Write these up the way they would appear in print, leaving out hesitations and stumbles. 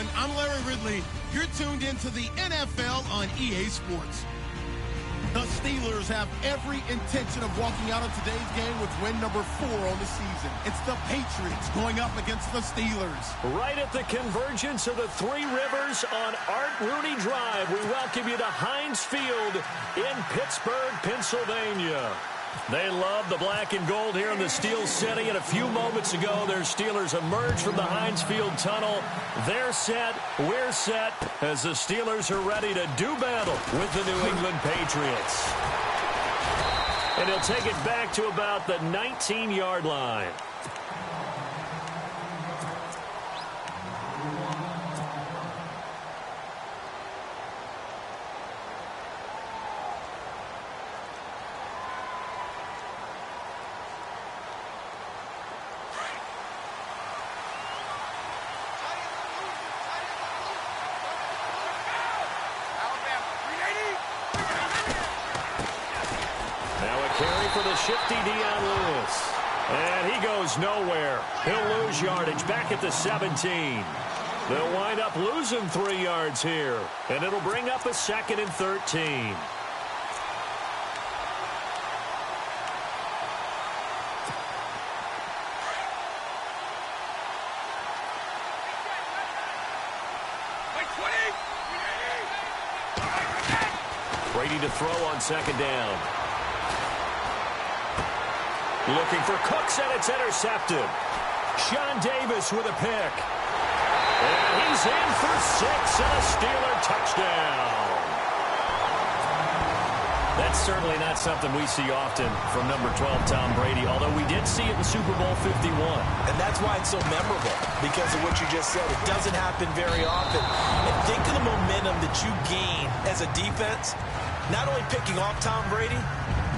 everyone. I'm Larry Ridley. You're tuned into the NFL on EA Sports. The Steelers have every intention of walking out of today's game with win number 4 on the season. It's the Patriots going up against the Steelers. Right at the convergence of the Three Rivers on Art Rooney Drive, we welcome you to Heinz Field in Pittsburgh, Pennsylvania. They love the black and gold here in the Steel City, and a few moments ago, their Steelers emerged from the Heinz Field tunnel. They're set, we're set, as the Steelers are ready to do battle with the New England Patriots. And he'll take it back to about the 19-yard line. For the shifty Dion Lewis. And he goes nowhere. He'll lose yardage back at the 17. They'll wind up losing 3 yards here. And it'll bring up a 2nd and 13. Brady to throw on 2nd down. Looking for Cooks, and it's intercepted. Sean Davis with a pick. And he's in for 6 and a Steeler touchdown. That's certainly not something we see often from number 12, Tom Brady, although we did see it in Super Bowl 51. And that's why it's so memorable, because of what you just said. It doesn't happen very often. And think of the momentum that you gain as a defense, not only picking off Tom Brady,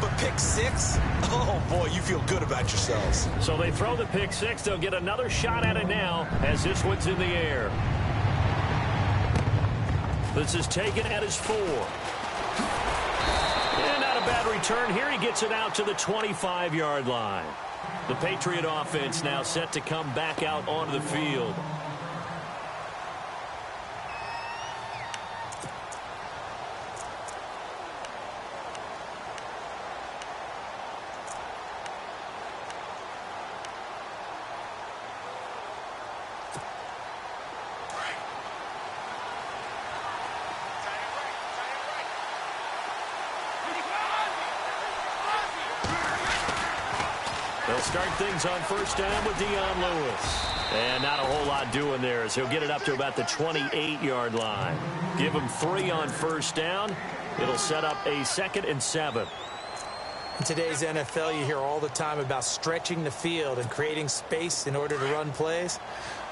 but pick 6, oh boy, you feel good about yourselves. So they throw the pick 6. They'll get another shot at it now as this one's in the air. This is taken at his 4. And not a bad return here. He gets it out to the 25-yard line. The Patriot offense now set to come back out onto the field. They'll start things on 1st down with Dion Lewis. And not a whole lot doing there as he'll get it up to about the 28-yard line. Give him 3 on 1st down. It'll set up a 2nd and 7. In today's NFL, you hear all the time about stretching the field and creating space in order to run plays.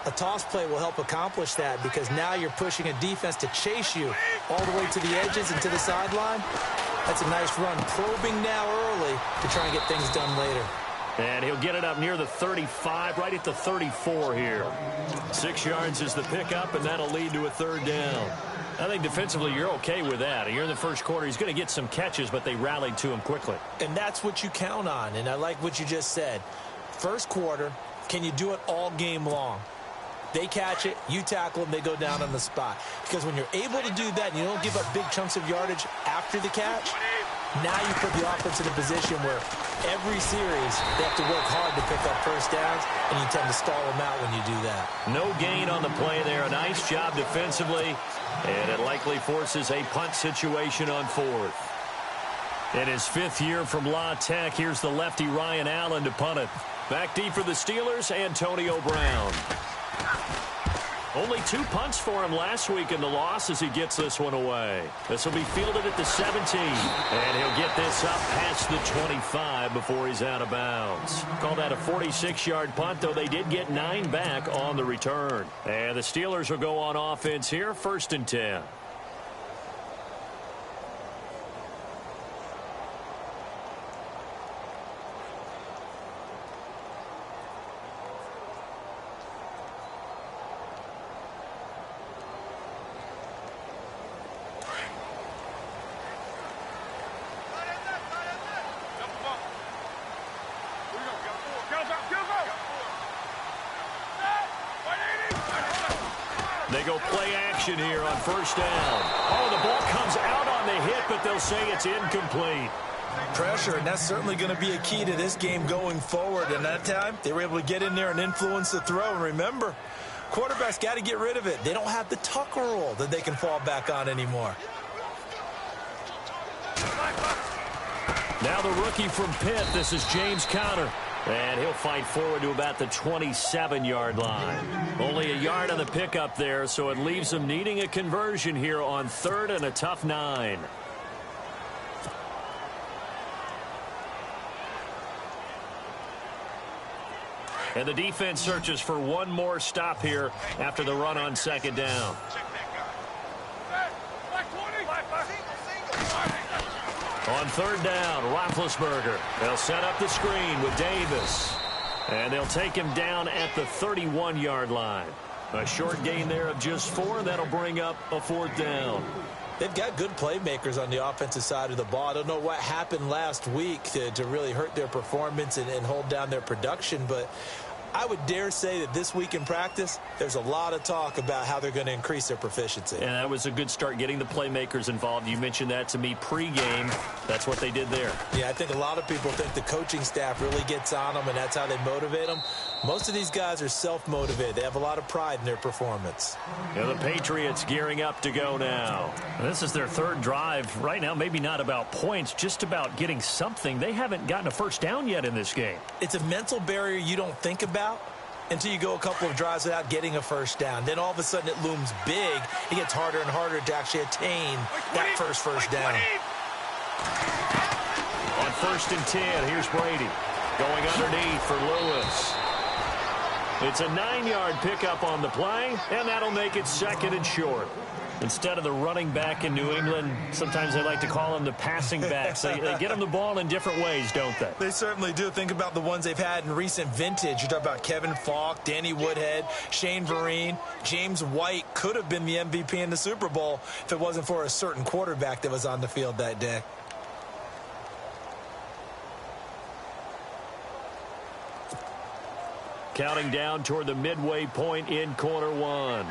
A toss play will help accomplish that because now you're pushing a defense to chase you all the way to the edges and to the sideline. That's a nice run, probing now early to try and get things done later. And he'll get it up near the 35, right at the 34 here. 6 yards is the pickup, and that'll lead to a 3rd down. I think defensively you're okay with that. Here in the first quarter, he's going to get some catches, but they rallied to him quickly. And that's what you count on, and I like what you just said. First quarter, can you do it all game long? They catch it, you tackle them, they go down on the spot. Because when you're able to do that and you don't give up big chunks of yardage after the catch, now you put the offense in a position where every series they have to work hard to pick up 1st downs, and you tend to stall them out when you do that. No gain on the play there. A nice job defensively, and it likely forces a punt situation on 4th. In his 5th year from La Tech, here's the lefty Ryan Allen to punt it. Back deep for the Steelers, Antonio Brown. Only 2 punts for him last week in the loss as he gets this one away. This will be fielded at the 17. And he'll get this up past the 25 before he's out of bounds. Call that a 46-yard punt, though they did get 9 back on the return. And the Steelers will go on offense here, 1st and 10. They go play action here on first down. Oh, the ball comes out on the hit, but they'll say it's incomplete. Pressure, and that's certainly going to be a key to this game going forward. And that time, they were able to get in there and influence the throw. And remember, quarterbacks got to get rid of it. They don't have the tuck rule that they can fall back on anymore. Now the rookie from Pitt, this is James Conner. And he'll fight forward to about the 27-yard line. Only a yard on the pickup there, so it leaves him needing a conversion here on 3rd and a tough 9. And the defense searches for one more stop here after the run on 2nd down. On 3rd down, Roethlisberger. They'll set up the screen with Davis. And they'll take him down at the 31-yard line. A short gain there of just 4. That'll bring up a 4th down. They've got good playmakers on the offensive side of the ball. I don't know what happened last week to really hurt their performance and hold down their production, but I would dare say that this week in practice, there's a lot of talk about how they're going to increase their proficiency. And that was a good start, getting the playmakers involved. You mentioned that to me pregame. That's what they did there. Yeah, I think a lot of people think the coaching staff really gets on them, and that's how they motivate them. Most of these guys are self-motivated. They have a lot of pride in their performance. And the Patriots gearing up to go now. This is their 3rd drive. Right now, maybe not about points, just about getting something. They haven't gotten a first down yet in this game. It's a mental barrier you don't think about until you go a couple of drives without getting a first down. Then all of a sudden it looms big. It gets harder and harder to actually attain that first down. On 1st and 10, here's Brady going underneath for Lewis. It's a 9-yard pickup on the play, and that'll make it 2nd and short. Instead of the running back in New England, sometimes they like to call them the passing backs. They get them the ball in different ways, don't they? They certainly do. Think about the ones they've had in recent vintage. You talk about Kevin Falk, Danny Woodhead, Shane Vereen. James White could have been the MVP in the Super Bowl if it wasn't for a certain quarterback that was on the field that day. Counting down toward the midway point in quarter 1.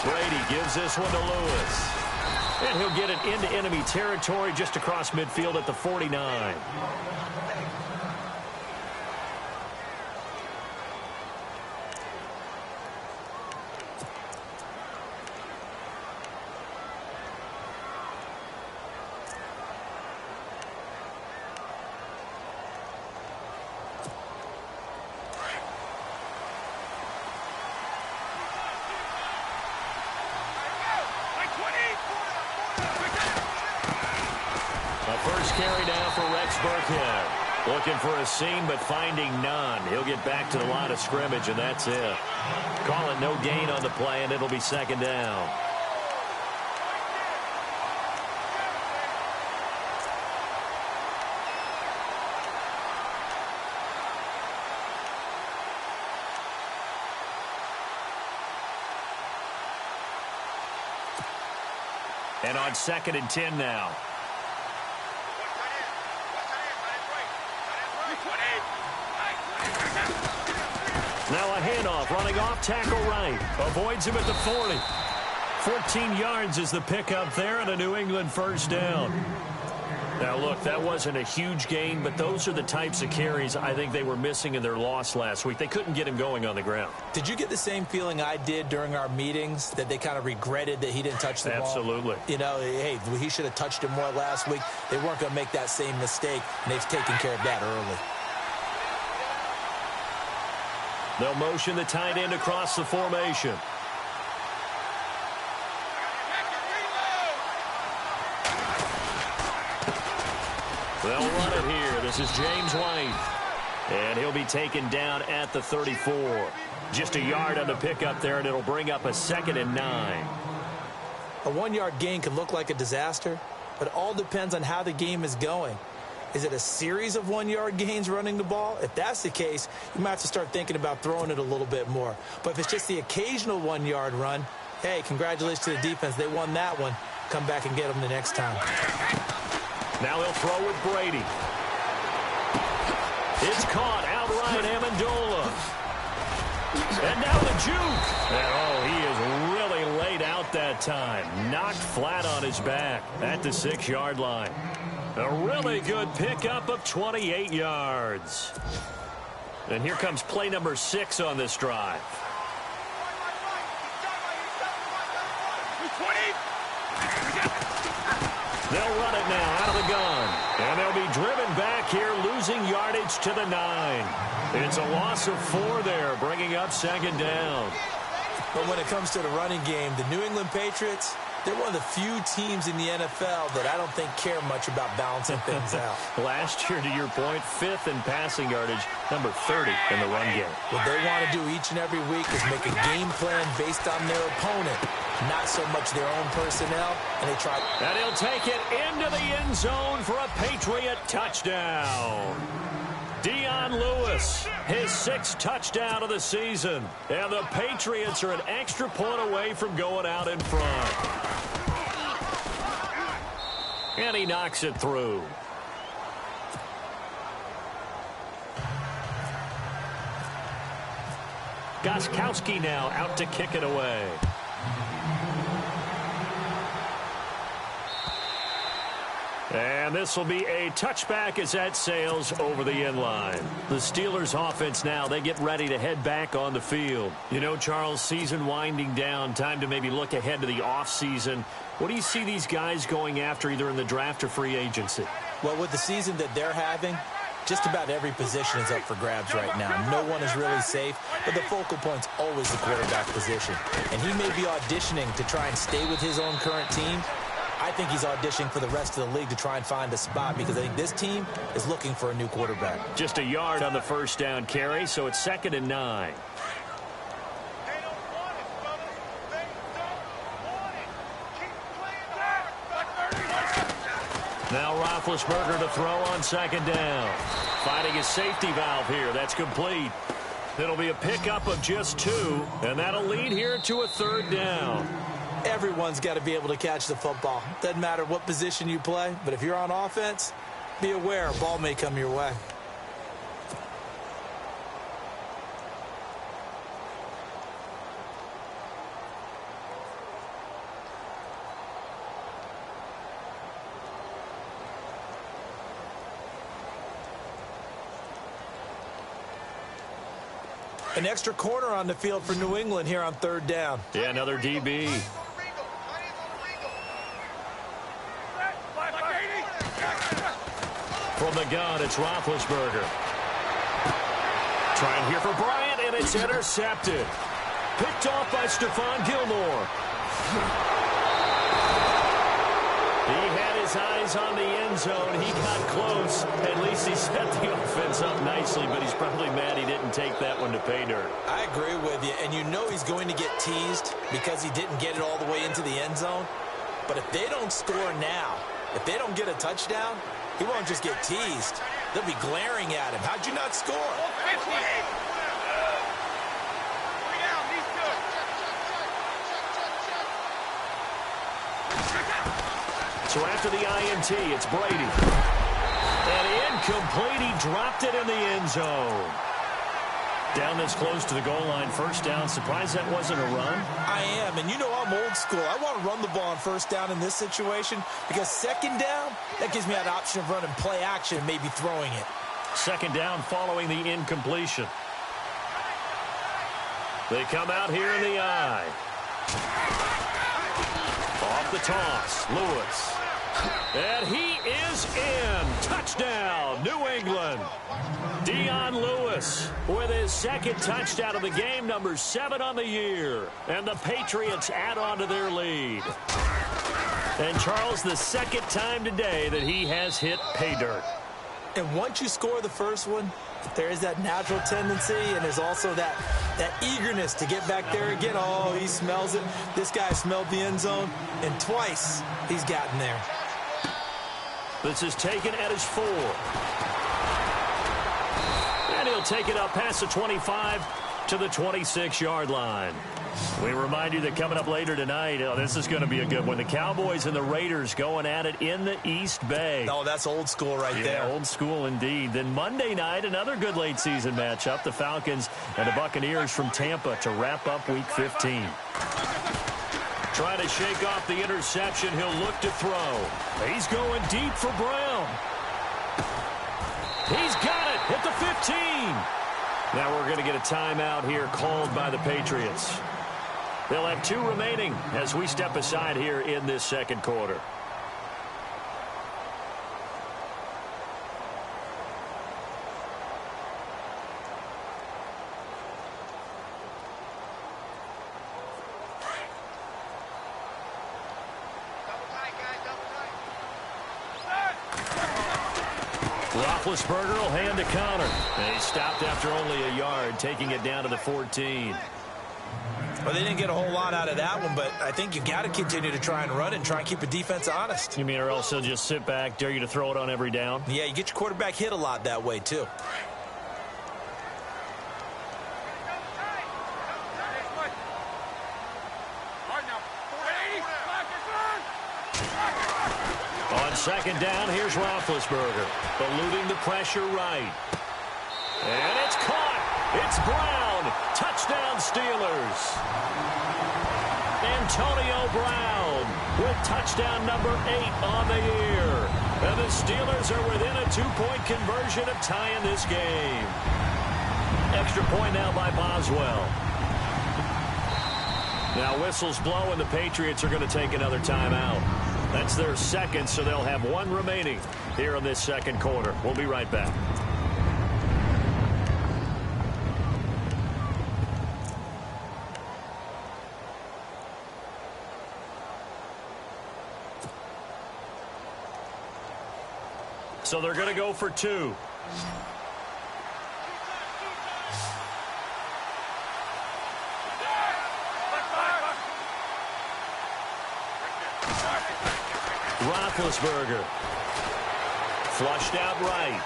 Brady gives this one to Lewis. And he'll get it into enemy territory just across midfield at the 49. Carry down for Rex Burkhead. Looking for a seam, but finding none. He'll get back to the line of scrimmage, and that's it. Call it no gain on the play, and it'll be 2nd down. And on 2nd and 10 now. Now a handoff, running off, tackle right. Avoids him at the 40. 14 yards is the pickup there, and a New England first down. Now, look, that wasn't a huge gain, but those are the types of carries I think they were missing in their loss last week. They couldn't get him going on the ground. Did you get the same feeling I did during our meetings, that they kind of regretted that he didn't touch the ball? Absolutely. You know, hey, he should have touched it more last week. They weren't going to make that same mistake, and they've taken care of that early. They'll motion the tight end across the formation. They'll run it here. This is James White. And he'll be taken down at the 34. Just a yard on the pickup there, and it'll bring up a 2nd and 9. A 1-yard gain can look like a disaster, but it all depends on how the game is going. Is it a series of 1-yard gains running the ball? If that's the case, you might have to start thinking about throwing it a little bit more. But if it's just the occasional 1-yard run, hey, congratulations to the defense. They won that one. Come back and get them the next time. Now he'll throw with Brady. It's caught outright, Amendola. And now the juke. And, oh, he is really laid out that time. Knocked flat on his back at the 6-yard line. A really good pickup of 28 yards. And here comes play number 6 on this drive. They'll run it now out of the gun. And they'll be driven back here, losing yardage to the 9. It's a loss of 4 there, bringing up 2nd down. But when it comes to the running game, the New England Patriots, they're one of the few teams in the NFL that I don't think care much about balancing things out. Last year, to your point, 5th in passing yardage, number 30 in the run game. What they want to do each and every week is make a game plan based on their opponent, not so much their own personnel, and they try. And he'll take it into the end zone for a Patriot touchdown. Dion Lewis, his 6th touchdown of the season. And the Patriots are an extra point away from going out in front. And he knocks it through. Gostkowski now out to kick it away. And this will be a touchback as that sails over the end line. The Steelers offense now, they get ready to head back on the field. You know, Charles, season winding down, time to maybe look ahead to the offseason. What do you see these guys going after either in the draft or free agency? Well, with the season that they're having, just about every position is up for grabs right now. No one is really safe, but the focal point's always the quarterback position. And he may be auditioning to try and stay with his own current team. I think he's auditioning for the rest of the league to try and find a spot because I think this team is looking for a new quarterback. Just a yard on the first down carry, so it's 2nd and 9. Now Roethlisberger to throw on 2nd down. Finding his safety valve here. That's complete. It'll be a pickup of just 2, and that'll lead here to a 3rd down. Everyone's got to be able to catch the football. Doesn't matter what position you play, but if you're on offense, be aware a ball may come your way. An extra corner on the field for New England here on 3rd down. Yeah, another DB. From the gun, it's Roethlisberger. Trying here for Bryant, and it's intercepted. Picked off by Stephon Gilmore. He had his eyes on the end zone. He got close. At least he set the offense up nicely, but he's probably mad he didn't take that one to pay dirt. I agree with you, and you know he's going to get teased because he didn't get it all the way into the end zone. But if they don't score now, if they don't get a touchdown, he won't just get teased. They'll be glaring at him. How'd you not score? So after the INT, it's Brady. And incomplete. He dropped it in the end zone. Down this close to the goal line, 1st down. Surprised that wasn't a run? I am, and you know I'm old school. I want to run the ball on 1st down in this situation because 2nd down, that gives me that option of running play action and maybe throwing it. 2nd down following the incompletion. They come out here in the eye. Off the toss, Lewis. And he is in. Touchdown, New England. Dion Lewis with his 2nd touchdown of the game, number 7 on the year. And the Patriots add on to their lead. And Charles, the 2nd time today that he has hit pay dirt. And once you score the first one, there is that natural tendency, and there's also that eagerness to get back there again. Oh, he smells it. This guy smelled the end zone, and twice he's gotten there. This is taken at his 4. And he'll take it up past the 25 to the 26-yard line. We remind you that coming up later tonight, this is going to be a good one. The Cowboys and the Raiders going at it in the East Bay. Oh, that's old school right there. Yeah, old school indeed. Then Monday night, another good late-season matchup. The Falcons and the Buccaneers from Tampa to wrap up Week 15. Trying to shake off the interception. He'll look to throw. He's going deep for Brown. He's got it at the 15. Now we're going to get a timeout here called by the Patriots. They'll have 2 remaining as we step aside here in this second quarter. Roethlisberger will hand to Connor. And he stopped after only a yard, taking it down to the 14. Well, they didn't get a whole lot out of that one, but I think you got to continue to try and run it and try and keep the defense honest. You mean or else they'll just sit back, dare you to throw it on every down? Yeah, you get your quarterback hit a lot that way, too. On second down, here's Roethlisberger, eluding the pressure right. And it's caught. It's Brown. Touchdown, Steelers. Antonio Brown with touchdown number 8 on the year. And the Steelers are within a 2-point conversion of tying this game. Extra point now by Boswell. Now whistles blow and the Patriots are going to take another timeout. That's their second, so they'll have 1 remaining here in this second quarter. We'll be right back. So they're going to go for 2. Roethlisberger. Flushed out right.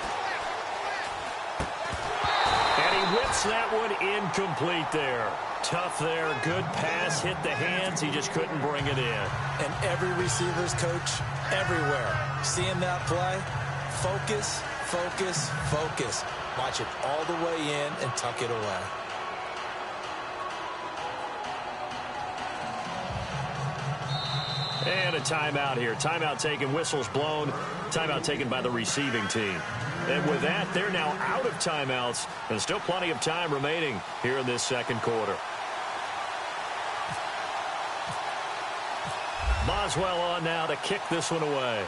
And he whips that one incomplete there. Tough there. Good pass. Hit the hands. He just couldn't bring it in. And every receiver's coach everywhere. Seeing that play, focus, focus, focus. Watch it all the way in and tuck it away. And a timeout here. Timeout taken, whistles blown. Timeout taken by the receiving team. And with that, they're now out of timeouts. And still plenty of time remaining here in this second quarter. Boswell on now to kick this one away.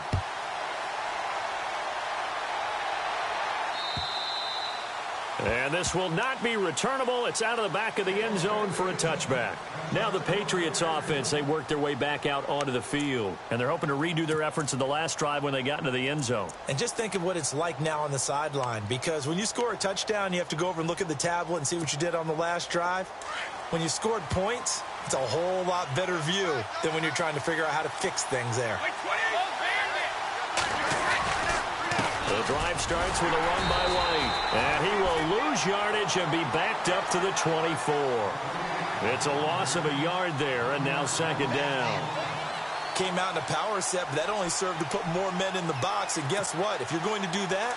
And this will not be returnable. It's out of the back of the end zone for a touchback. Now the Patriots offense, they work their way back out onto the field. And they're hoping to redo their efforts in the last drive when they got into the end zone. And just think of what it's like now on the sideline. Because when you score a touchdown, you have to go over and look at the tablet and see what you did on the last drive. When you scored points, it's a whole lot better view than when you're trying to figure out how to fix things there. The drive starts with a run by White. And he will lose yardage and be backed up to the 24. It's a loss of a yard there, and now second down. Came out in a power set, but that only served to put more men in the box. And guess what? If you're going to do that,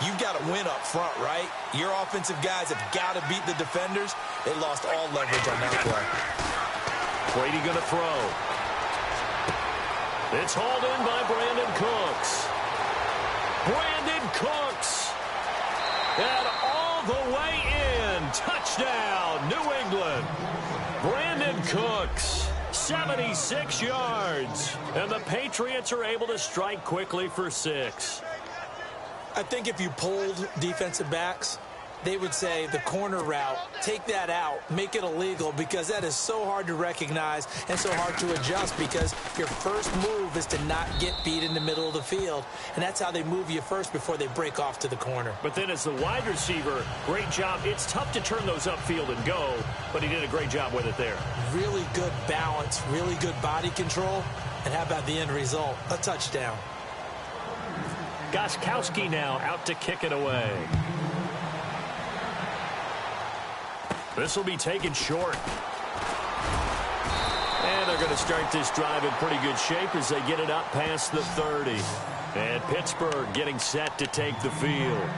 you've got to win up front, right? Your offensive guys have got to beat the defenders. They lost all leverage on that play. Brady going to throw. It's hauled in by Brandon Cooks. Brandon Cooks. And all the way in. Touchdown, New England. Brandon Cooks, 76 yards. And the Patriots are able to strike quickly for 6. I think if you polled defensive backs, they would say the corner route, take that out, make it illegal, because that is so hard to recognize and so hard to adjust, because your first move is to not get beat in the middle of the field. And that's how they move you first before they break off to the corner. But then as the wide receiver, great job. It's tough to turn those upfield and go, but he did a great job with it there. Really good balance, really good body control. And how about the end result? A touchdown. Gostkowski now out to kick it away. This will be taken short. And they're going to start this drive in pretty good shape as they get it up past the 30. And Pittsburgh getting set to take the field.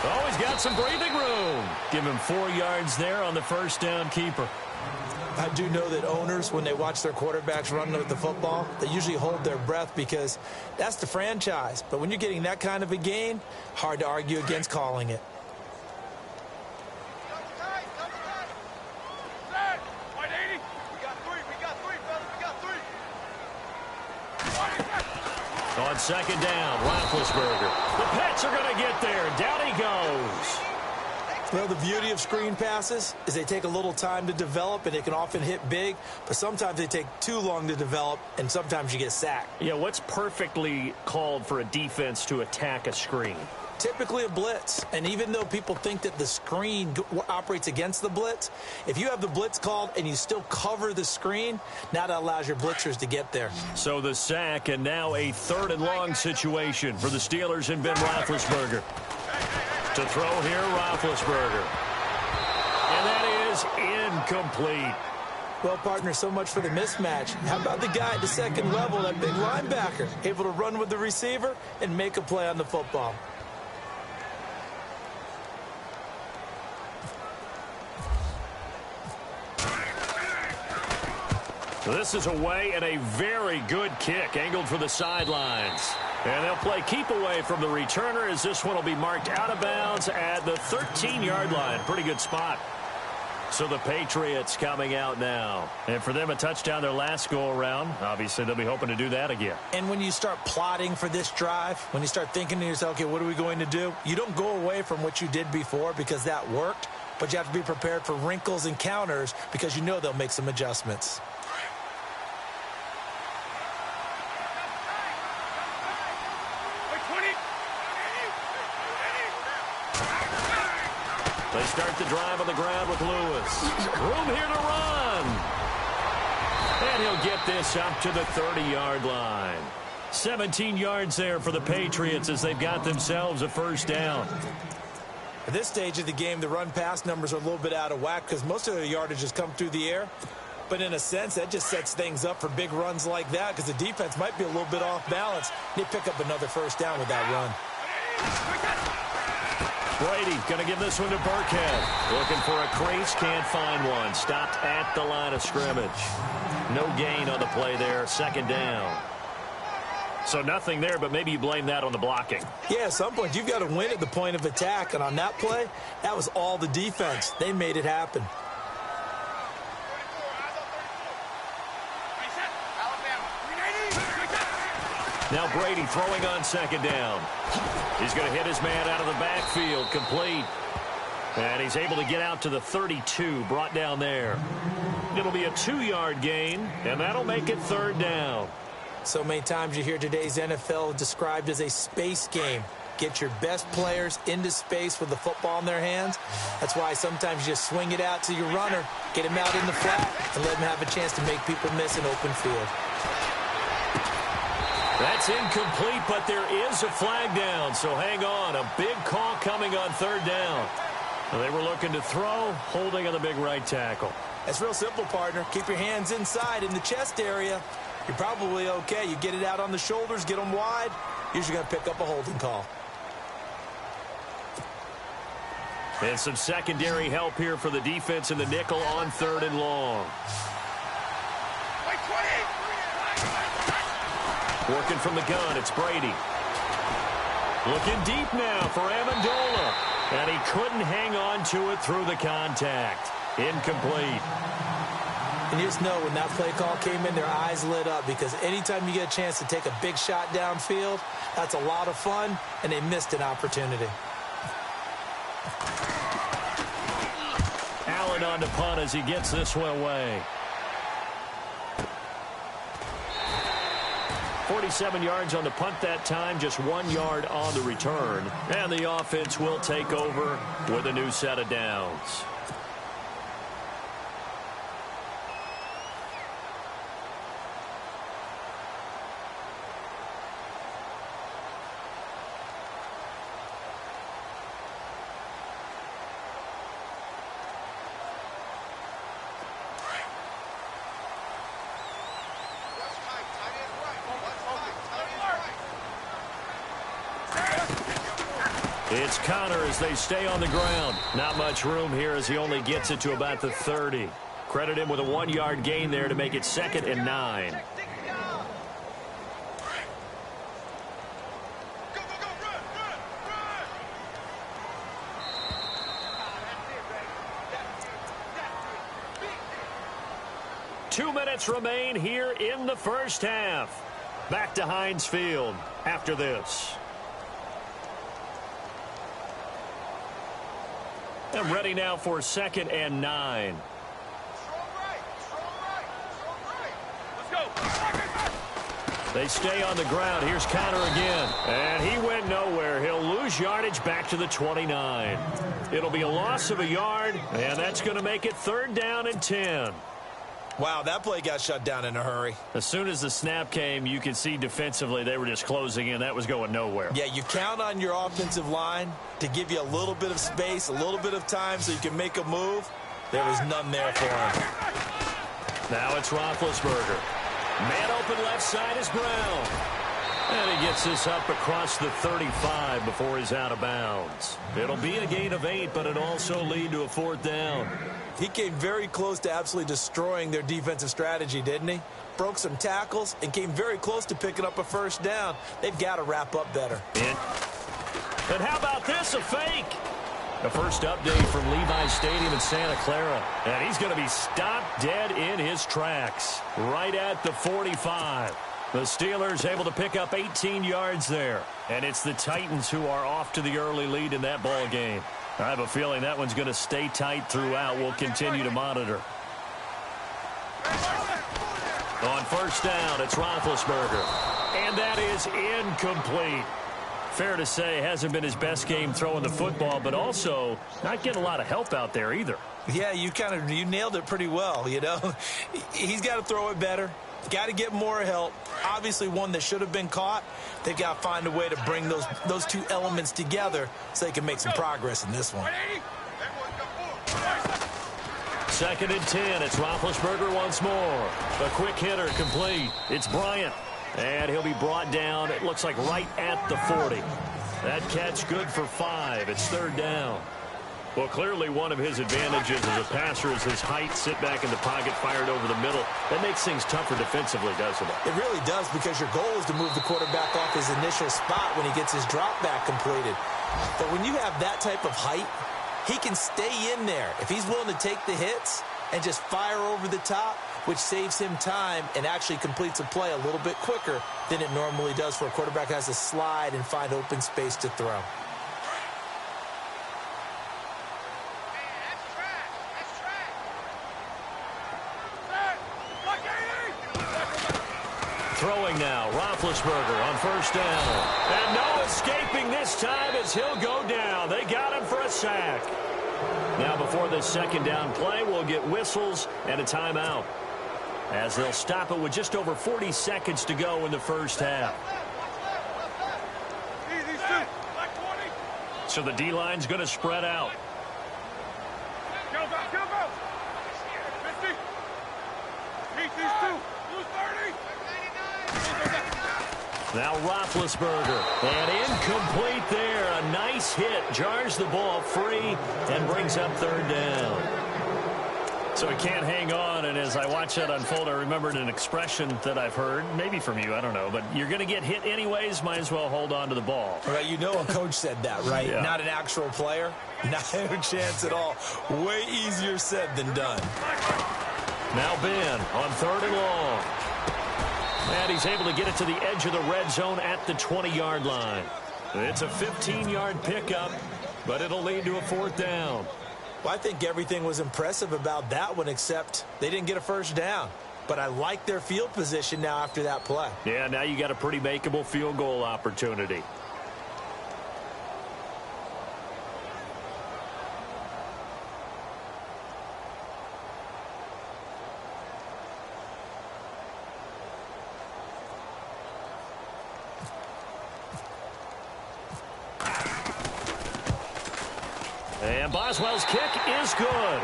Oh, he's got some breathing room. Give him 4 yards there on the first down keeper. I do know that owners, when they watch their quarterbacks run with the football, they usually hold their breath because that's the franchise. But when you're getting that kind of a gain, hard to argue against calling it. On second down, Roethlisberger. The Pets are going to get there. Down he goes. Well, the beauty of screen passes is they take a little time to develop, and they can often hit big, but sometimes they take too long to develop, and sometimes you get sacked. Yeah, what's perfectly called for a defense to attack a screen? Typically a blitz, and even though people think that the screen operates against the blitz, if you have the blitz called and you still cover the screen, now that allows your blitzers to get there. So the sack, and now a 3rd and long situation for the Steelers and Ben Roethlisberger. To throw here, Roethlisberger. And that is incomplete. Well, partner, so much for the mismatch. How about the guy at the second level, that big linebacker, able to run with the receiver and make a play on the football? This is away, and a very good kick angled for the sidelines. And they'll play keep away from the returner as this one will be marked out of bounds at the 13-yard line. Pretty good spot. So the Patriots coming out now. And for them, a touchdown their last go-around. Obviously, they'll be hoping to do that again. And when you start plotting for this drive, when you start thinking to yourself, okay, what are we going to do? You don't go away from what you did before because that worked, but you have to be prepared for wrinkles and counters because you know they'll make some adjustments. They start the drive on the ground with Lewis. Room here to run. And he'll get this up to the 30-yard line. 17 yards there for the Patriots as they've got themselves a first down. At this stage of the game, the run-pass numbers are a little bit out of whack because most of their yardage has come through the air. But in a sense, that just sets things up for big runs like that because the defense might be a little bit off balance. They pick up another first down with that run. Brady going to give this one to Burkhead. Looking for a crease, can't find one. Stopped at the line of scrimmage. No gain on the play there, second down. So nothing there, but maybe you blame that on the blocking. Yeah, at some point, you've got to win at the point of attack. And on that play, that was all the defense. They made it happen. Now Brady throwing on second down. He's going to hit his man out of the backfield, complete. And he's able to get out to the 32, brought down there. It'll be a 2-yard gain, and that'll make it third down. So many times you hear today's NFL described as a space game. Get your best players into space with the football in their hands. That's why sometimes you just swing it out to your runner, get him out in the flat, and let him have a chance to make people miss an open field. That's incomplete, but there is a flag down, so hang on. A big call coming on third down. They were looking to throw, holding on the big right tackle. That's real simple, partner. Keep your hands inside in the chest area. You're probably okay. You get it out on the shoulders, get them wide. Usually going to pick up a holding call. And some secondary help here for the defense in the nickel on third and long. Working from the gun, it's Brady. Looking deep now for Amendola. And he couldn't hang on to it through the contact. Incomplete. And you just know when that play call came in, their eyes lit up because anytime you get a chance to take a big shot downfield, that's a lot of fun, and they missed an opportunity. Allen on to punt as he gets this one away. 47 yards on the punt that time, just 1 yard on the return. And the offense will take over with a new set of downs. It's Connor as they stay on the ground. Not much room here as he only gets it to about the 30. Credit him with a 1 yard gain there to make it 2nd and 9. Two minutes remain here in the first half. Back to Heinz Field after this. And ready now for 2nd and 9. They stay on the ground. Here's Connor again. And he went nowhere. He'll lose yardage back to the 29. It'll be a loss of a yard, and that's going to make it 3rd down and 10. Wow, that play got shut down in a hurry. As soon as the snap came, you could see defensively they were just closing in. That was going nowhere. Yeah, you count on your offensive line to give you a little bit of space, a little bit of time so you can make a move. There was none there for him. Now it's Roethlisberger. Man open left side is Brown. And he gets this up across the 35 before he's out of bounds. It'll be a gain of 8, but it'll also lead to a 4th down. He came very close to absolutely destroying their defensive strategy, didn't he? Broke some tackles and came very close to picking up a 1st down. They've got to wrap up better. And how about this, a fake? The first update from Levi Stadium in Santa Clara. And he's going to be stopped dead in his tracks right at the 45. The Steelers able to pick up 18 yards there. And it's the Titans who are off to the early lead in that ball game. I have a feeling that one's going to stay tight throughout. We'll continue to monitor. On 1st down, it's Roethlisberger. And that is incomplete. Fair to say, hasn't been his best game throwing the football, but also not getting a lot of help out there either. Yeah, you nailed it pretty well, you know. He's got to throw it better. Got to get more help. Obviously one that should have been caught. They've got to find a way to bring those two elements together so they can make some progress in this one. 2nd and 10. It's Roethlisberger once more. A quick hitter complete. It's Bryant. And he'll be brought down, it looks like right at the 40. That catch good for 5. It's 3rd down. Well, clearly one of his advantages as a passer is his height. Sit back in the pocket, fired over the middle. That makes things tougher defensively, doesn't it? It really does, because your goal is to move the quarterback off his initial spot when he gets his drop back completed. But when you have that type of height, he can stay in there if he's willing to take the hits and just fire over the top, which saves him time and actually completes a play a little bit quicker than it normally does for a quarterback who has to slide and find open space to throw. Throwing now, Roethlisberger on 1st down. And no escaping this time as he'll go down. They got him for a sack. Now before this 2nd down play, we'll get whistles and a timeout, as they'll stop it with just over 40 seconds to go in the first half. So the D-line's going to spread out. Now Roethlisberger, and incomplete there. A nice hit, jars the ball free and brings up 3rd down. So he can't hang on, and as I watch that unfold, I remembered an expression that I've heard, maybe from you, I don't know, but you're going to get hit anyways, might as well hold on to the ball. Right, you know a coach said that, right? Yeah. Not an actual player. Not a chance at all. Way easier said than done. Now Ben on 3rd and long. And he's able to get it to the edge of the red zone at the 20-yard line. It's a 15-yard pickup, but it'll lead to a 4th down. Well, I think everything was impressive about that one, except they didn't get a first down. But I like their field position now after that play. Yeah, now you got a pretty makeable field goal opportunity. And Boswell's kick is good.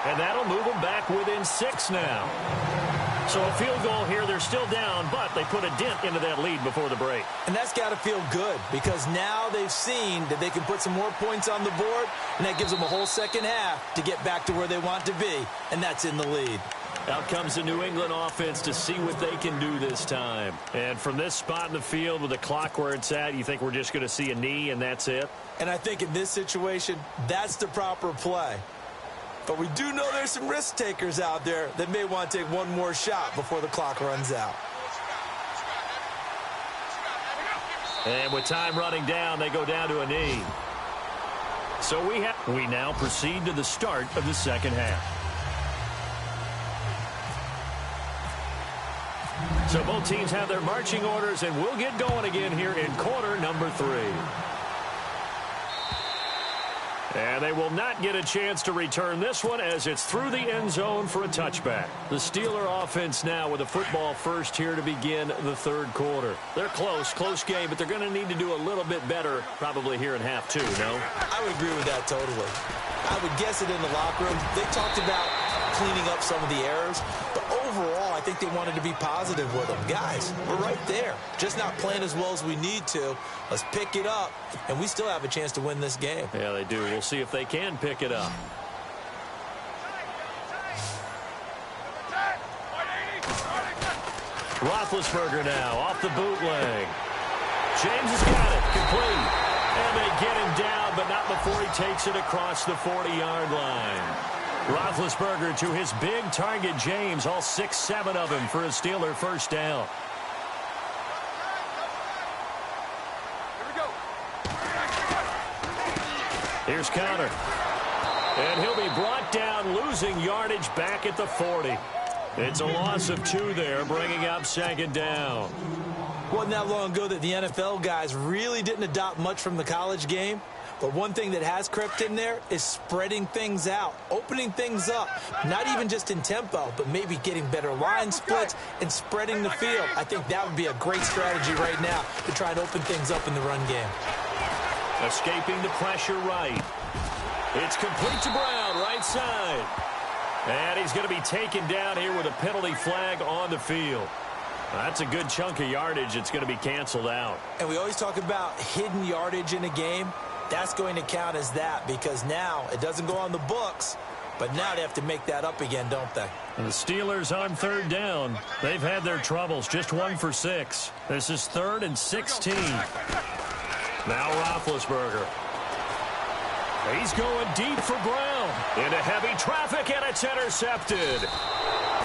And that'll move them back within 6 now. So a field goal here, they're still down, but they put a dent into that lead before the break. And that's got to feel good because now they've seen that they can put some more points on the board, and that gives them a whole second half to get back to where they want to be, and that's in the lead. Out comes the New England offense to see what they can do this time. And from this spot in the field with the clock where it's at, you think we're just going to see a knee and that's it? And I think in this situation, that's the proper play. But we do know there's some risk takers out there that may want to take one more shot before the clock runs out. And with time running down, they go down to a knee. So we now proceed to the start of the second half. So both teams have their marching orders, and we'll get going again here in quarter number 3. And they will not get a chance to return this one as it's through the end zone for a touchback. The Steeler offense now with a football first here to begin the third quarter. They're close game, but they're going to need to do a little bit better probably here in half 2, no? I would agree with that totally. I would guess it in the locker room. They talked about cleaning up some of the errors, but overall, I think they wanted to be positive with them. Guys, we're right there. Just not playing as well as we need to. Let's pick it up, and we still have a chance to win this game. Yeah, they do. We'll see if they can pick it up. Roethlisberger now off the bootleg. James has got it. Complete. And they get him down, but not before he takes it across the 40-yard line. Roethlisberger to his big target, James, all 6-7 of him for a Steeler first down. Here's Conner. And he'll be brought down, losing yardage back at the 40. It's a loss of 2 there, bringing up second down. Wasn't that long ago that the NFL guys really didn't adopt much from the college game. But one thing that has crept in there is spreading things out, opening things up, not even just in tempo, but maybe getting better line splits and spreading the field. I think that would be a great strategy right now to try and open things up in the run game. Escaping the pressure right. It's complete to Brown, right side. And he's going to be taken down here with a penalty flag on the field. That's a good chunk of yardage. It's going to be canceled out. And we always talk about hidden yardage in a game. That's going to count as that because now it doesn't go on the books, but now they have to make that up again, don't they? And the Steelers on third down. They've had their troubles, just 1 for 6. This is 3rd and 16. Now Roethlisberger. He's going deep for Brown. Into heavy traffic, and it's intercepted.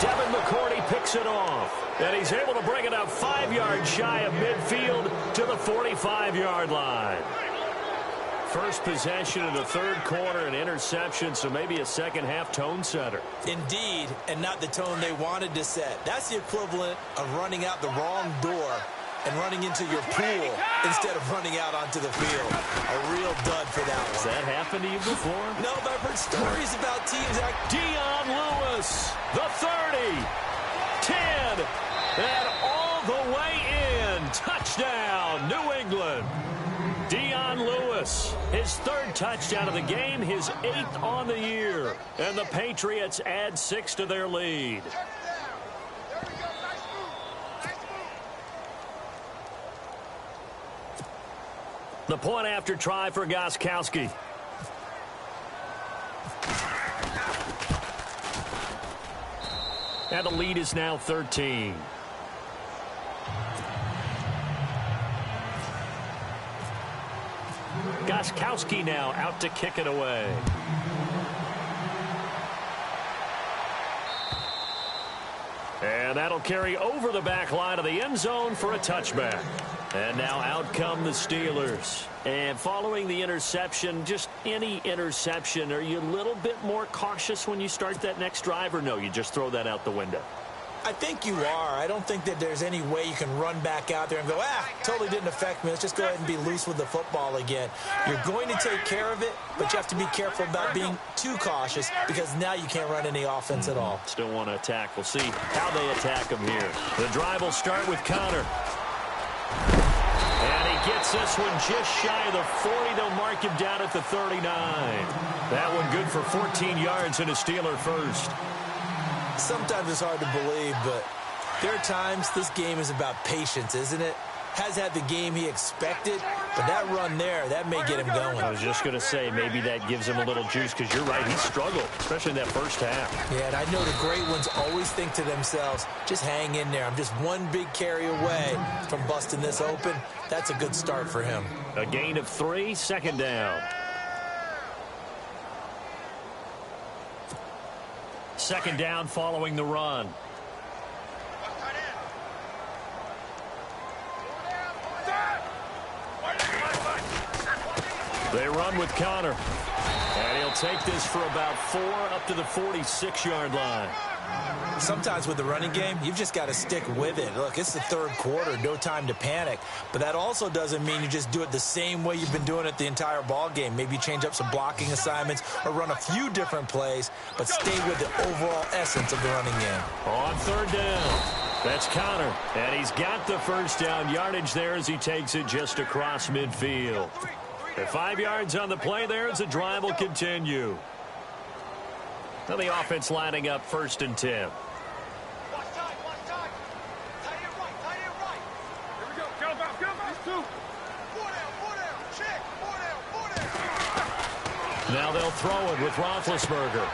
Devin McCourty picks it off. And he's able to bring it up 5 yards shy of midfield to the 45-yard line. First possession of the third quarter, an interception, so maybe a second-half tone setter. Indeed, and not the tone they wanted to set. That's the equivalent of running out the wrong door and running into your pool instead of running out onto the field. A real dud for that one. Has that happened to you before? No, but I've heard stories about teams that... Dion Lewis, the 30, 10, and all the way in. Touchdown, New England. Dion Lewis, his 3rd touchdown of the game, his 8th on the year. And the Patriots add 6 to their lead. The point after try for Gostkowski. And the lead is now 13. Gostkowski now out to kick it away. And that'll carry over the back line of the end zone for a touchback. And now out come the Steelers. And following the interception, just any interception, are you a little bit more cautious when you start that next drive, or no, you just throw that out the window? I think you are. I don't think that there's any way you can run back out there and go, totally didn't affect me. Let's just go ahead and be loose with the football again. You're going to take care of it, but you have to be careful about being too cautious because now you can't run any offense at all. Still want to attack. We'll see how they attack them here. The drive will start with Connor. And he gets this one just shy of the 40. They'll mark him down at the 39. That one good for 14 yards and a Steeler first. Sometimes it's hard to believe, but there are times this game is about patience, isn't it? Has had the game he expected, but that run there, that may get him going. I was just going to say, maybe that gives him a little juice, because you're right, he struggled, especially in that first half. Yeah, and I know the great ones always think to themselves, just hang in there. I'm just one big carry away from busting this open. That's a good start for him. A gain of 3, second down. Second down following the run. They run with Connor. And he'll take this for about 4 up to the 46-yard line. Sometimes with the running game, you've just got to stick with it. Look, it's the third quarter, no time to panic. But that also doesn't mean you just do it the same way you've been doing it the entire ball game. Maybe change up some blocking assignments or run a few different plays, but stay with the overall essence of the running game. On third down, that's Connor. And he's got the first down yardage there as he takes it just across midfield. At 5 yards on the play there as the drive will continue. Now the offense lining up 1st and 10. Now they'll throw it with Roethlisberger.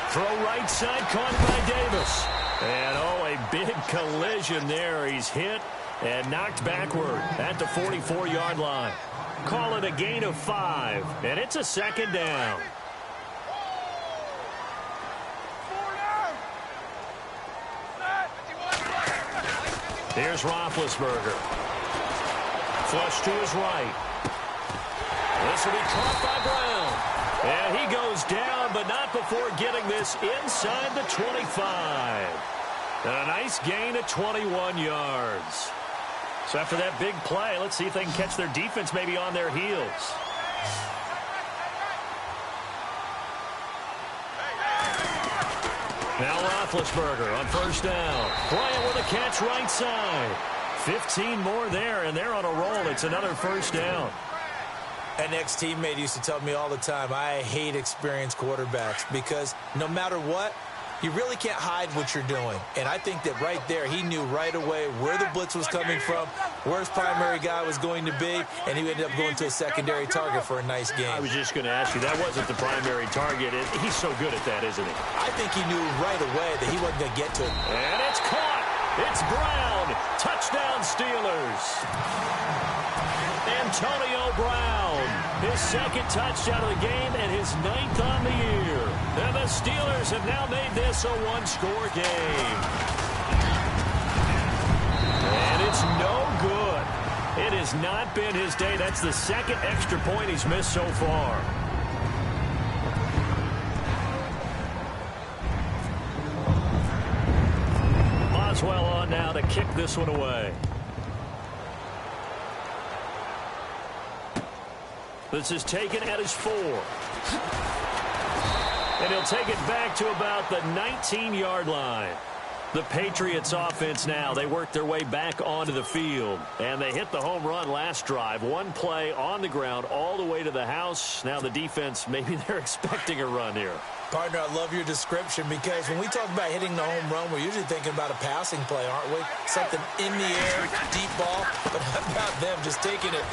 Throw right side, caught by Davis. And, a big collision there. He's hit and knocked backward at the 44-yard line. Call it a gain of 5, and it's a second down. Here's Roethlisberger. Flush to his right. This will be caught by Brown. And he goes down, but not before getting this inside the 25. And a nice gain of 21 yards. So after that big play, let's see if they can catch their defense maybe on their heels. Now Roethlisberger on first down. Bryant with a catch right side. 15 more there, and they're on a roll. It's another first down. An ex-teammate used to tell me all the time, I hate experienced quarterbacks because no matter what, you really can't hide what you're doing. And I think that right there, he knew right away where the blitz was coming from, where his primary guy was going to be, and he ended up going to a secondary target for a nice game. I was just going to ask you, that wasn't the primary target. He's so good at that, isn't he? I think he knew right away that he wasn't going to get to it. And it's caught. It's Brown. Touchdown, Steelers. Antonio Brown, his second touchdown of the game and his 9th on the year. And the Steelers have now made this a one-score game. And it's no good. It has not been his day. That's the second extra point he's missed so far. Boswell on now to kick this one away. This is taken at his 4. And he'll take it back to about the 19-yard line. The Patriots offense now, they work their way back onto the field. And they hit the home run last drive. One play on the ground all the way to the house. Now the defense, maybe they're expecting a run here. Partner, I love your description because when we talk about hitting the home run, we're usually thinking about a passing play, aren't we? Something in the air, deep ball. But how about them just taking it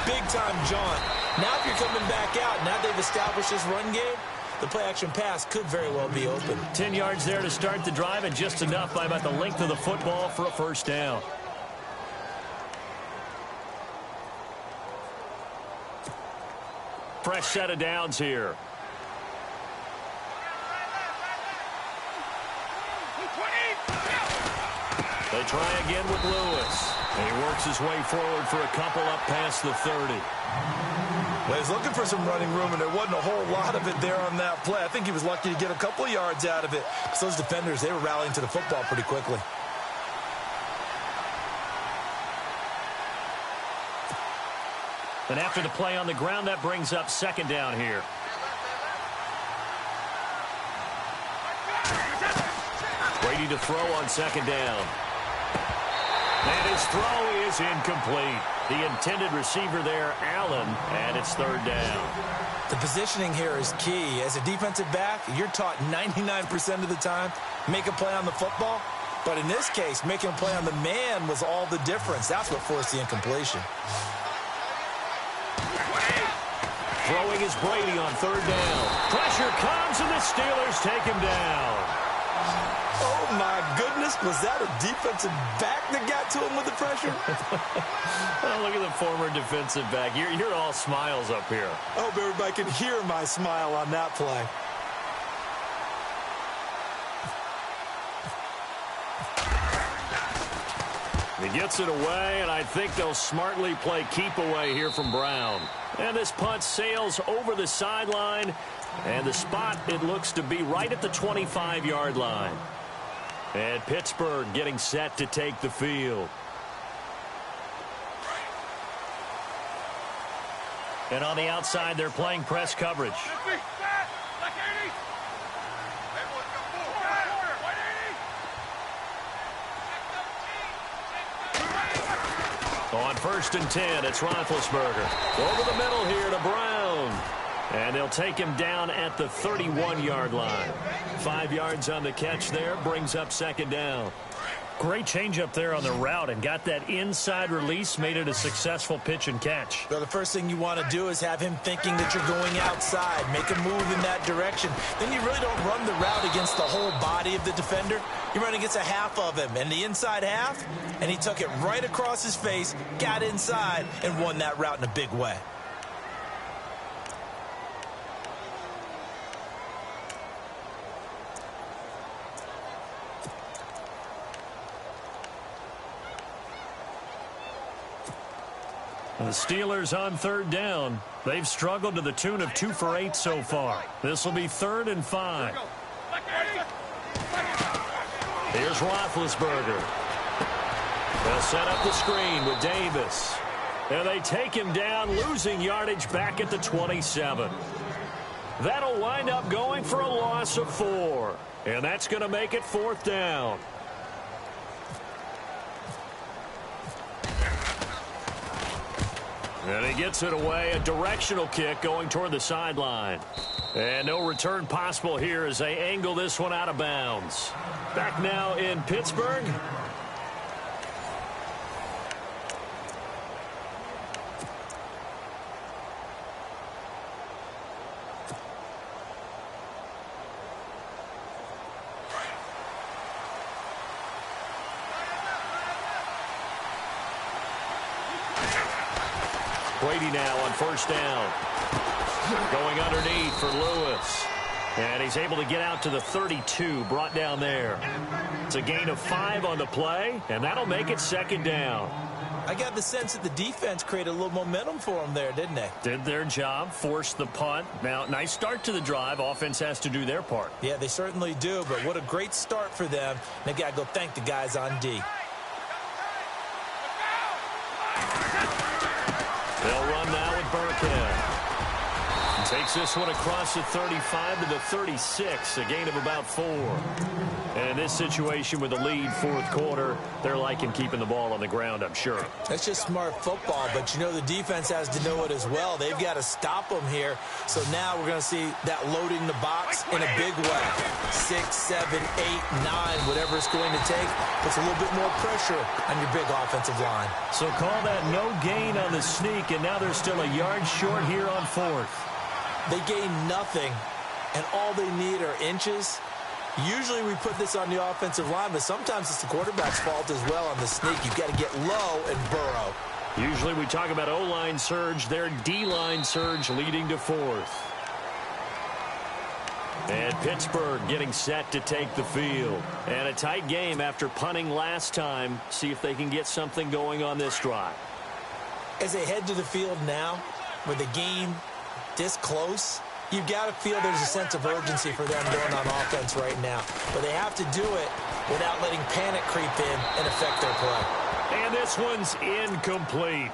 big-time jaunt? Now if you're coming back out, now they've established this run game, the play-action pass could very well be open. 10 yards there to start the drive, and just enough by about the length of the football for a first down. Fresh set of downs here. They try again with Lewis. And he works his way forward for a couple up past the 30. Well, he's looking for some running room, and there wasn't a whole lot of it there on that play. I think he was lucky to get a couple of yards out of it. Because those defenders, they were rallying to the football pretty quickly. And after the play on the ground, that brings up second down here. Brady to throw on second down. And his throw is incomplete. The intended receiver there, Allen, and it's third down. The positioning here is key. As a defensive back, you're taught 99% of the time, make a play on the football. But in this case, making a play on the man was all the difference. That's what forced the incompletion. Throwing is Brady on third down. Pressure comes, and the Steelers take him down. Oh, my goodness. Was that a defensive back that got to him with the pressure? Oh, look at the former defensive back. You're all smiles up here. I hope everybody can hear my smile on that play. He gets it away, and I think they'll smartly play keep away here from Brown. And this punt sails over the sideline, and the spot, it looks to be right at the 25-yard line. And Pittsburgh getting set to take the field. And on the outside, they're playing press coverage. On 1st and 10, it's Roethlisberger. Over the middle here to Brown. And they'll take him down at the 31-yard line. 5 yards on the catch there, brings up second down. Great change up there on the route and got that inside release, made it a successful pitch and catch. Well, the first thing you want to do is have him thinking that you're going outside, make a move in that direction. Then you really don't run the route against the whole body of the defender. You run against a half of him, and the inside half, and he took it right across his face, got inside, and won that route in a big way. The Steelers on third down. They've struggled to the tune of 2 for 8 so far. This will be 3rd and 5. Here's Roethlisberger. They'll set up the screen with Davis. And they take him down, losing yardage back at the 27. That'll wind up going for a loss of 4. And that's going to make it 4th down. And he gets it away, a directional kick going toward the sideline. And no return possible here as they angle this one out of bounds. Back now in Pittsburgh. Brady now on 1st down. Going underneath for Lewis. And he's able to get out to the 32, brought down there. It's a gain of 5 on the play, and that'll make it 2nd down. I got the sense that the defense created a little momentum for them there, didn't they? Did their job, forced the punt. Now, nice start to the drive. Offense has to do their part. Yeah, they certainly do, but what a great start for them. They got to go thank the guys on D. They'll run now with Burkhead. Takes this one across the 35 to the 36, a gain of about 4. And in this situation with a lead 4th quarter, they're liking keeping the ball on the ground, I'm sure. That's just smart football, but you know the defense has to know it as well. They've got to stop them here. So now we're going to see that loading the box in a big way. 6, 7, 8, 9, whatever it's going to take, puts a little bit more pressure on your big offensive line. So call that no gain on the sneak, and now they're still a yard short here on 4th. They gain nothing, and all they need are inches. Usually we put this on the offensive line, but sometimes it's the quarterback's fault as well on the sneak. You've got to get low and burrow. Usually we talk about O-line surge, their D-line surge leading to 4th. And Pittsburgh getting set to take the field. And a tight game after punting last time. See if they can get something going on this drive. As they head to the field now, with the game this close, you've got to feel there's a sense of urgency for them going on offense right now. But they have to do it without letting panic creep in and affect their play. And this one's incomplete.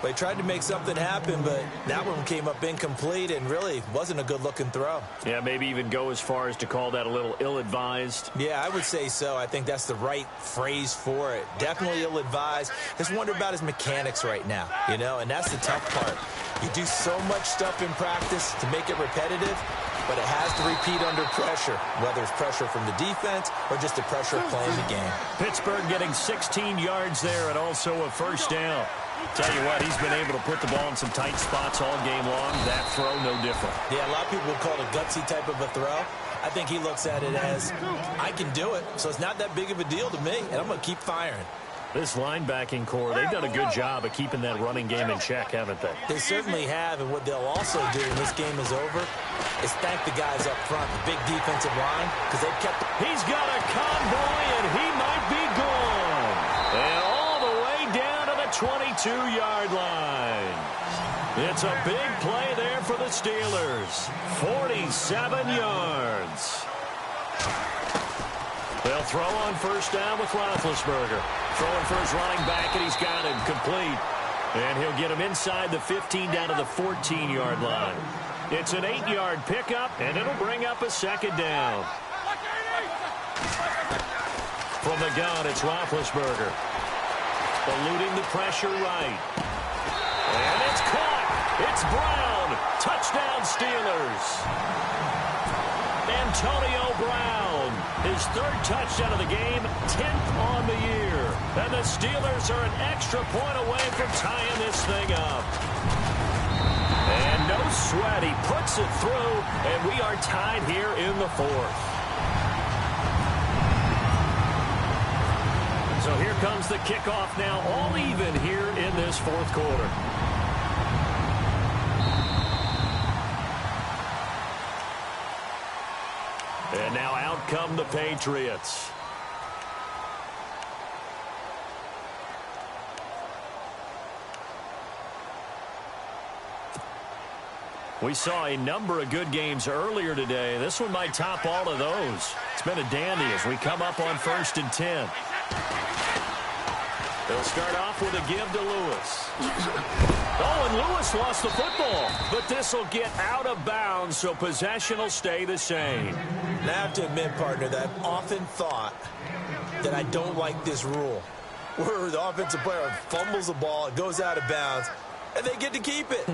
They tried to make something happen, but that one came up incomplete and really wasn't a good-looking throw. Yeah, maybe even go as far as to call that a little ill-advised. Yeah, I would say so. I think that's the right phrase for it. Definitely ill-advised. Just wonder about his mechanics right now, you know, and that's the tough part. You do so much stuff in practice to make it repetitive, but it has to repeat under pressure, whether it's pressure from the defense or just the pressure of playing the game. Pittsburgh getting 16 yards there and also a first down. Tell you what, he's been able to put the ball in some tight spots all game long. That throw, no different. Yeah, a lot of people would call it a gutsy type of a throw. I think he looks at it as, I can do it, so it's not that big of a deal to me, and I'm going to keep firing. This linebacking core, they've done a good job of keeping that running game in check, haven't they? They certainly have, and what they'll also do when this game is over is thank the guys up front, the big defensive line, because they've kept... He's got a convoy, and he might be gone. And all the way down to the 22-yard line. It's a big play there for the Steelers. 47 yards. They'll throw on first down with Roethlisberger. Throwing for his running back, and he's got him complete. And he'll get him inside the 15 down to the 14-yard line. It's an 8-yard pickup, and it'll bring up a second down. From the gun, it's Roethlisberger. Eluding the pressure right. And it's caught. It's Brown. Touchdown, Steelers. Antonio Brown, his third touchdown of the game, 10th on the year. And the Steelers are an extra point away from tying this thing up. And no sweat, he puts it through, and we are tied here in the fourth. So here comes the kickoff now, all even here in this fourth quarter. And now out come the Patriots. We saw a number of good games earlier today. This one might top all of those. It's been a dandy as we come up on 1st and 10. They'll start off with a give to Lewis. Oh, and Lewis lost the football. But this will get out of bounds, so possession will stay the same. And I have to admit, partner, that I've often thought that I don't like this rule, where the offensive player fumbles the ball, it goes out of bounds, and they get to keep it.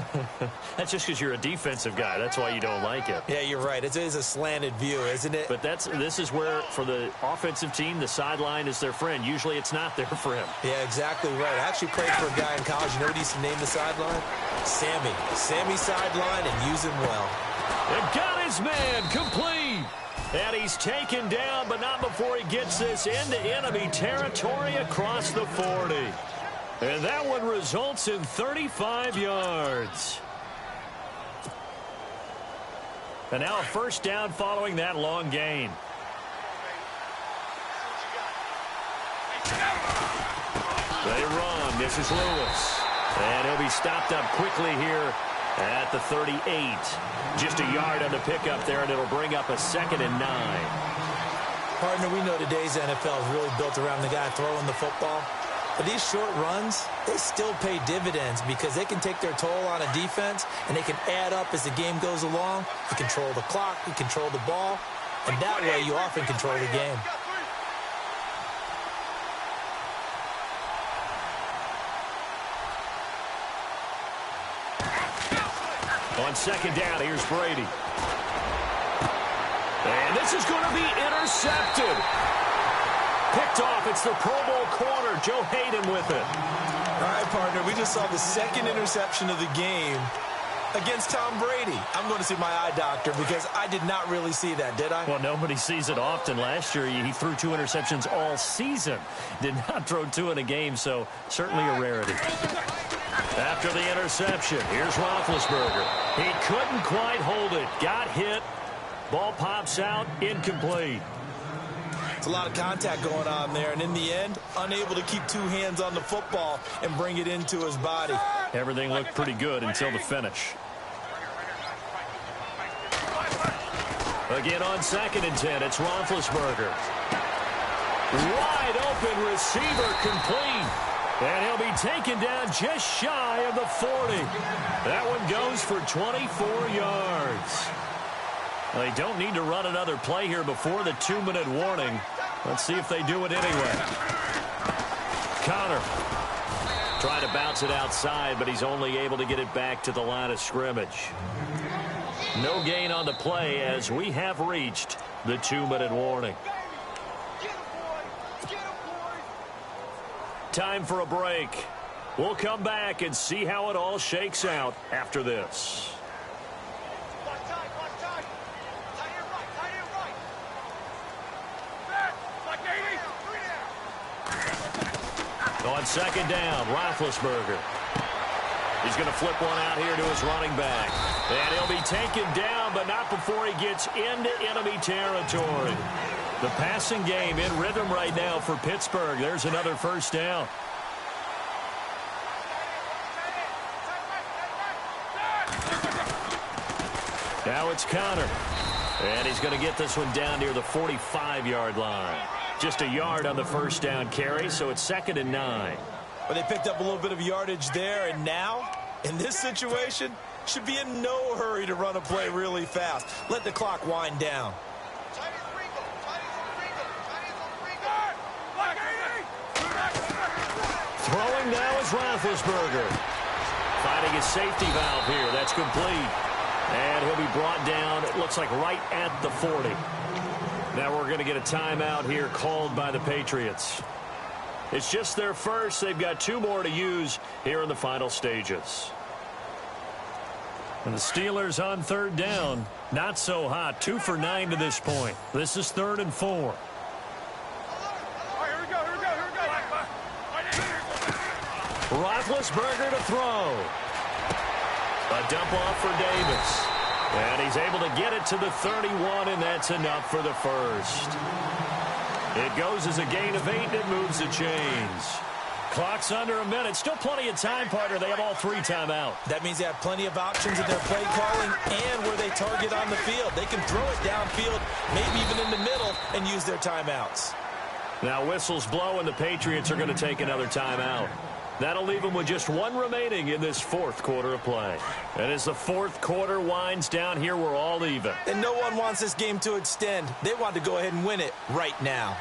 That's just because you're a defensive guy. That's why you don't like it. Yeah, you're right. It is a slanted view, isn't it? But this is where, for the offensive team, the sideline is their friend. Usually it's not their friend. Yeah, exactly right. I actually played for a guy in college. You know what he used to name the sideline? Sammy. Sammy sideline, and use him well. And got his man complete. And he's taken down, but not before he gets this into enemy territory across the 40. And that one results in 35 yards. And now a first down following that long gain. They run. This is Lewis. And he'll be stopped up quickly here at the 38. Just a yard on the pickup there, and it'll bring up a 2nd and 9. Partner, we know today's NFL is really built around the guy throwing the football. But these short runs, they still pay dividends because they can take their toll on a defense, and they can add up as the game goes along. You control the clock, you control the ball, and that way you often control the game. On 2nd down, here's Brady. And this is going to be intercepted. Picked off. It's the Pro Bowl corner, Joe Hayden, with it. All right, partner, we just saw the 2nd interception of the game against Tom Brady. I'm going to see my eye doctor because I did not really see that, did I? Well, nobody sees it often. Last year, he threw 2 interceptions all season. Did not throw 2 in a game, so certainly a rarity. After the interception, here's Roethlisberger. He couldn't quite hold it. Got hit. Ball pops out, incomplete. It's a lot of contact going on there, and in the end, unable to keep two hands on the football and bring it into his body. Everything looked pretty good until the finish. Again on 2nd and 10, it's Roethlisberger. Wide open receiver complete. And he'll be taken down just shy of the 40. That one goes for 24 yards. They don't need to run another play here before the 2-minute warning. Let's see if they do it anyway. Connor trying to bounce it outside, but he's only able to get it back to the line of scrimmage. No gain on the play as we have reached the 2-minute warning. Time for a break. We'll come back and see how it all shakes out after this. On 2nd down, Roethlisberger. He's going to flip one out here to his running back. And he'll be taken down, but not before he gets into enemy territory. The passing game in rhythm right now for Pittsburgh. There's another first down. Now it's Connor. And he's going to get this one down near the 45-yard line. Just a yard on the first down carry, so it's 2nd and 9. But they picked up a little bit of yardage there, and now, in this situation, should be in no hurry to run a play really fast. Let the clock wind down. Throwing now is Roethlisberger. Finding his safety valve here. That's complete. And he'll be brought down, it looks like right at the 40. Now we're going to get a timeout here called by the Patriots. It's just their first. They've got 2 more to use here in the final stages. And the Steelers on 3rd down. Not so hot. 2 for 9 to this point. This is 3rd and 4. Roethlisberger to throw. A dump off for Davis. And he's able to get it to the 31, and that's enough for the first. It goes as a gain of 8, and it moves the chains. Clock's under a minute. Still plenty of time, partner. They have all 3 timeout. That means they have plenty of options in their play calling and where they target on the field. They can throw it downfield, maybe even in the middle, and use their timeouts. Now whistles blow, and the Patriots are going to take another timeout. That'll leave them with just 1 remaining in this 4th quarter of play. And as the 4th quarter winds down here, we're all even. And no one wants this game to extend. They want to go ahead and win it right now.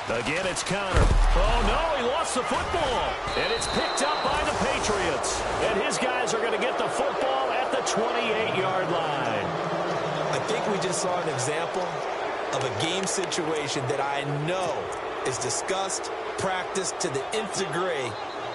Again, it's Connor. Oh, no, he lost the football. And it's picked up by the Patriots. And his guys are going to get the football at the 28-yard line. I think we just saw an example of a game situation that I know is discussed, practiced to the nth degree,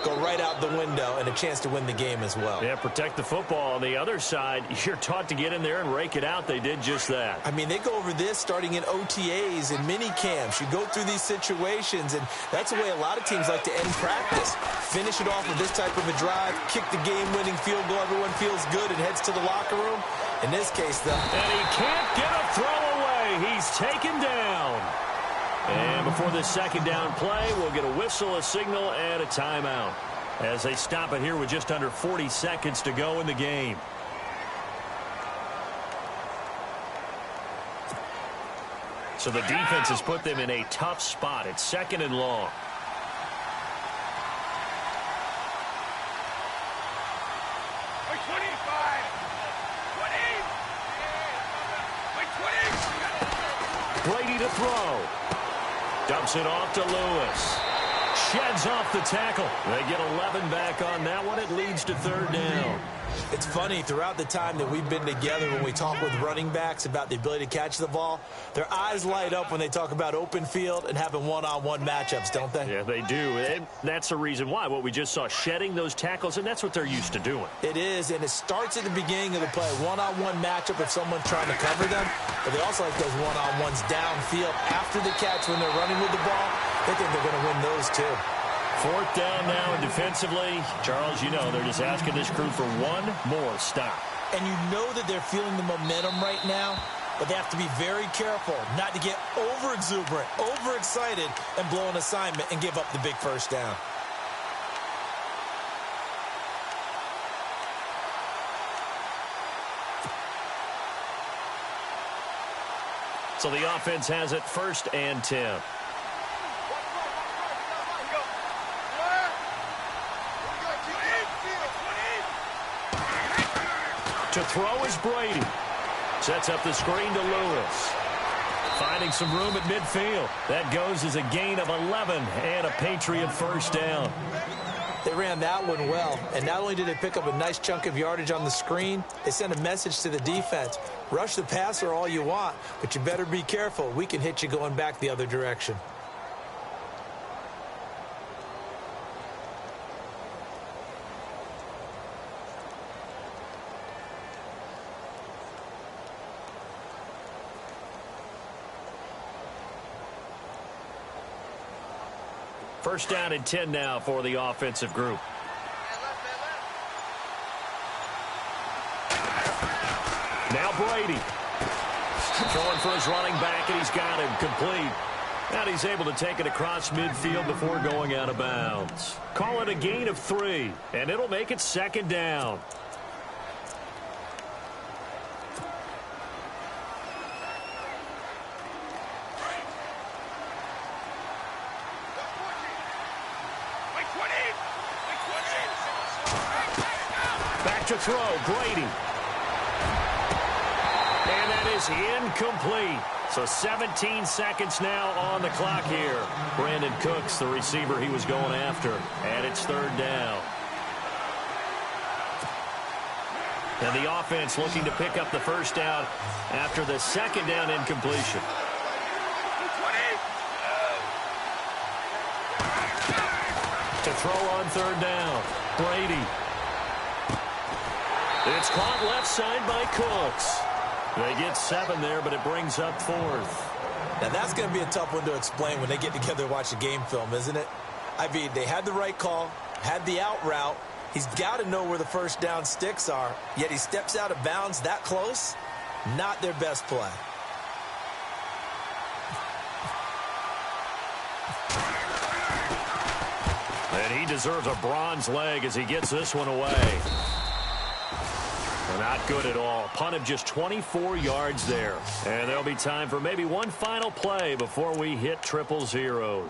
go right out the window, and a chance to win the game as well. Yeah, protect the football. On the other side, you're taught to get in there and rake it out. They did just that. I mean, they go over this starting in OTAs and mini camps. You go through these situations, and that's the way a lot of teams like to end practice. Finish it off with this type of a drive, kick the game-winning field goal. Everyone feels good and heads to the locker room. In this case, though. And he can't get a throw away. He's taken down. And before this 2nd down play, we'll get a whistle, a signal, and a timeout as they stop it here with just under 40 seconds to go in the game. So the defense has put them in a tough spot. It's 2nd and long. Brady to throw. Dumps it off to Lewis. Sheds off the tackle. They get 11 back on that one. It leads to 3rd down. It's funny, throughout the time that we've been together, when we talk with running backs about the ability to catch the ball, their eyes light up when they talk about open field and having one-on-one matchups, don't they? Yeah, they do. And that's the reason why. What we just saw, shedding those tackles, and that's what they're used to doing. It is, and it starts at the beginning of the play. One-on-one matchup if someone's trying to cover them, but they also like those one-on-ones downfield after the catch when they're running with the ball. They think they're going to win those, too. 4th down now, and defensively, Charles, you know, they're just asking this crew for one more stop. and you know that they're feeling the momentum right now, but they have to be very careful not to get over-exuberant, over-excited, and blow an assignment and give up the big first down. So the offense has it 1st and 10. To throw is Brady. Sets up the screen to Lewis. Finding some room at midfield. That goes as a gain of 11 and a Patriot first down. They ran that one well, and not only did they pick up a nice chunk of yardage on the screen, they sent a message to the defense. Rush the passer all you want, but you better be careful. We can hit you going back the other direction. First down and 10 now for the offensive group. Now Brady. Throwing for his running back, and he's got him complete. And he's able to take it across midfield before going out of bounds. Call it a gain of 3, and it'll make it 2nd down. Back to throw, Brady. And that is incomplete. So 17 seconds now on the clock here. Brandon Cooks, the receiver he was going after. And it's 3rd down. And the offense looking to pick up the first down after the 2nd down incompletion. To throw on 3rd down, Brady. It's caught left side by Cooks. They get 7 there, but it brings up 4th. Now, that's going to be a tough one to explain when they get together and watch the game film, isn't it? I mean, they had the right call, had the out route. He's got to know where the first down sticks are, yet he steps out of bounds that close. Not their best play. And he deserves a bronze leg as he gets this one away. Not good at all. Punt of just 24 yards there. And there'll be time for maybe one final play before we hit 000.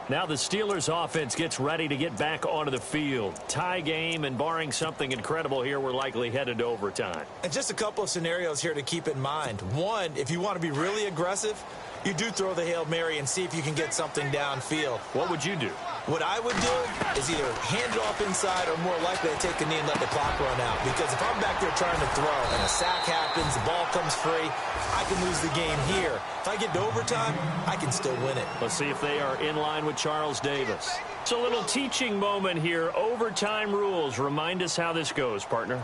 Now the Steelers offense gets ready to get back onto the field. Tie game, and barring something incredible here, we're likely headed to overtime. And just a couple of scenarios here to keep in mind. One, if you want to be really aggressive, you do throw the Hail Mary and see if you can get something downfield. What would you do? What I would do is either hand it off inside or more likely to take a knee and let the clock run out. Because if I'm back there trying to throw and a sack happens, the ball comes free, I can lose the game here. If I get to overtime, I can still win it. Let's see if they are in line with Charles Davis. It's a little teaching moment here. Overtime rules. Remind us how this goes, partner.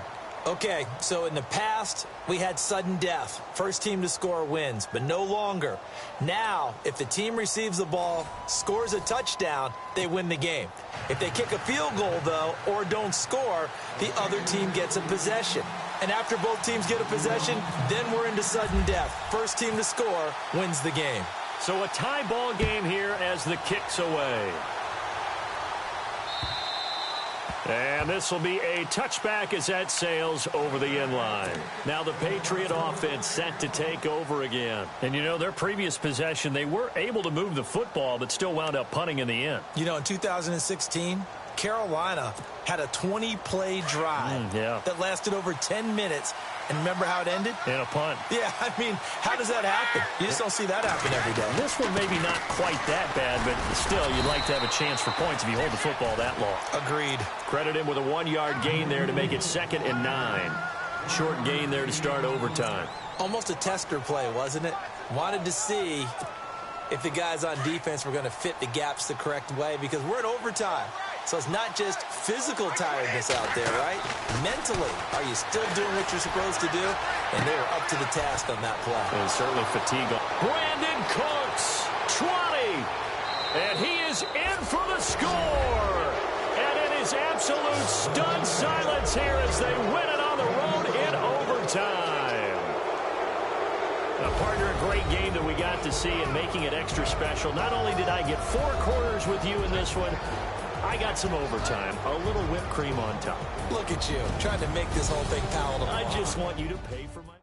Okay, so in the past, we had sudden death. First team to score wins, but no longer. Now, if the team receives the ball, scores a touchdown, they win the game. If they kick a field goal, though, or don't score, the other team gets a possession. And after both teams get a possession, then we're into sudden death. First team to score wins the game. So a tie ball game here as the kick's away. And this will be a touchback as that sails over the end line. Now the Patriot offense set to take over again. And, you know, their previous possession, they were able to move the football, but still wound up punting in the end. You know, in 2016, Carolina had a 20-play drive that lasted over 10 minutes. And remember how it ended? In a punt. Yeah, I mean, how does that happen? You just don't see that happen every day. This one maybe not quite that bad, but still, you'd like to have a chance for points if you hold the football that long. Agreed. Credit him with a 1-yard gain there to make it 2nd and 9. Short gain there to start overtime. Almost a tester play, wasn't it? Wanted to see if the guys on defense were going to fit the gaps the correct way, because we're in overtime. So it's not just physical tiredness out there, right? Mentally, are you still doing what you're supposed to do? And they were up to the task on that play. And certainly fatigue. Brandon Cooks, 20. And he is in for the score. And it is absolute stunned silence here as they win it on the road in overtime. Partner, a great game that we got to see and making it extra special. Not only did I get 4 quarters with you in this one, I got some overtime, a little whipped cream on top. Look at you, trying to make this whole thing palatable. I just want you to pay for my...